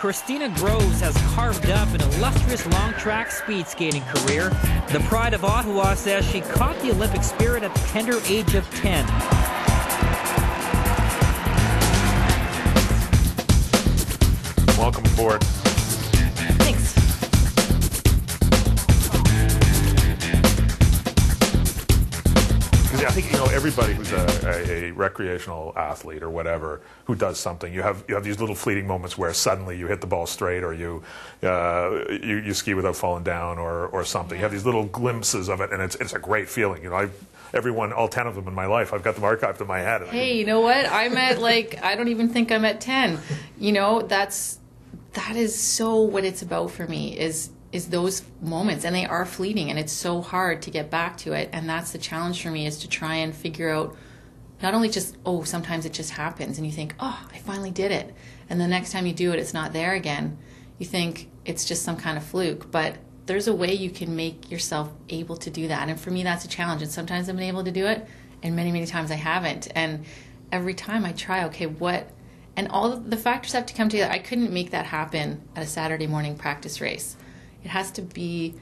Kristina Groves has carved up an illustrious long-track speed skating career. The pride of Ottawa says she caught the Olympic spirit at the tender age of 10. Welcome aboard. Thanks. I think, everybody who's a recreational athlete or whatever who does something, you have these little fleeting moments where suddenly you hit the ball straight, or you ski without falling down, or something. You have these little glimpses of it, and it's a great feeling. All 10 of them in my life, I've got them archived in my head. Hey, you know what? I'm at I don't even think I'm at 10. That is so what it's about for me is those moments, and they are fleeting, and it's so hard to get back to it. And that's the challenge for me, is to try and figure out not only just, sometimes it just happens and you think, I finally did it, and the next time you do it, it's not there again. You think it's just some kind of fluke, but there's a way you can make yourself able to do that. And for me, that's a challenge, and sometimes I've been able to do it, and many, many times I haven't. And every time I try, and all the factors have to come together. I couldn't make that happen at a Saturday morning practice race. It has to be,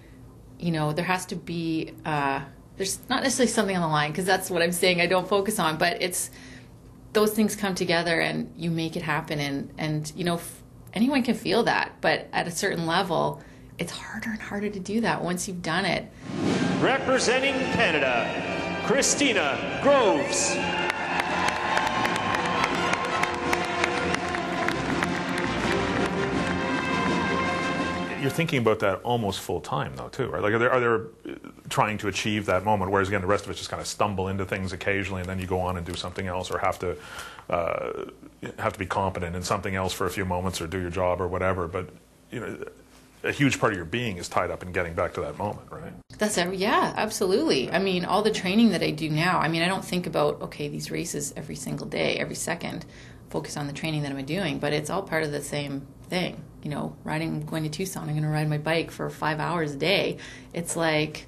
there has to be, there's not necessarily something on the line, because that's what I'm saying I don't focus on, but it's, those things come together and you make it happen. And anyone can feel that, but at a certain level, it's harder and harder to do that once you've done it. Representing Canada, Kristina Groves. You're thinking about that almost full time, though, too, right? Like, are there trying to achieve that moment, whereas again the rest of it just kind of stumble into things occasionally, and then you go on and do something else, or have to be competent in something else for a few moments, or do your job or whatever. But a huge part of your being is tied up in getting back to that moment, right? Yeah, absolutely. I mean, all the training that I do now, I don't think about, these races every single day, every second, focus on the training that I'm doing, but it's all part of the same thing. Going to Tucson, I'm going to ride my bike for 5 hours a day. It's like,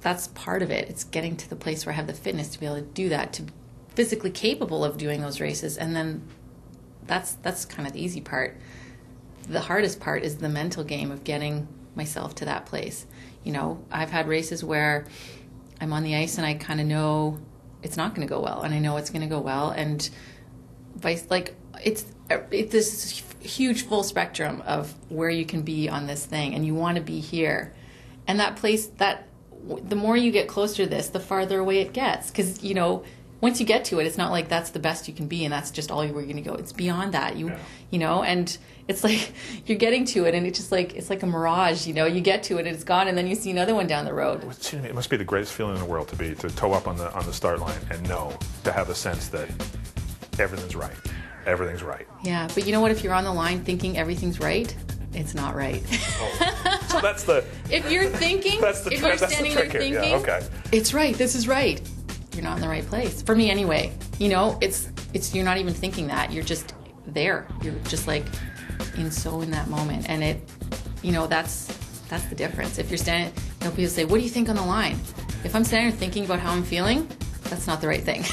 that's part of it. It's getting to the place where I have the fitness to be able to do that, to be physically capable of doing those races. And then that's kind of the easy part. The hardest part is the mental game of getting myself to that place. I've had races where I'm on the ice and I kind of know it's not going to go well, and I know it's going to go well, and it's this huge full spectrum of where you can be on this thing, and you want to be here. And that place, the more you get closer to this, the farther away it gets, because once you get to it, it's not like that's the best you can be and that's just all you're going to go. It's beyond that. And it's like you're getting to it, and it's just it's like a mirage. You get to it and it's gone, and then you see another one down the road. It must be the greatest feeling in the world to toe up on the start line and to have a sense that everything's right. Everything's right. Yeah, but you know what? If you're on the line thinking everything's right, it's not right. So that's the... If you're thinking, if you're standing there thinking, it's right, this is right, you're not in the right place. For me anyway. It's you're not even thinking that. You're just there. You're just in that moment. And that's the difference. If you're standing, people say, what do you think on the line? If I'm standing there thinking about how I'm feeling, that's not the right thing.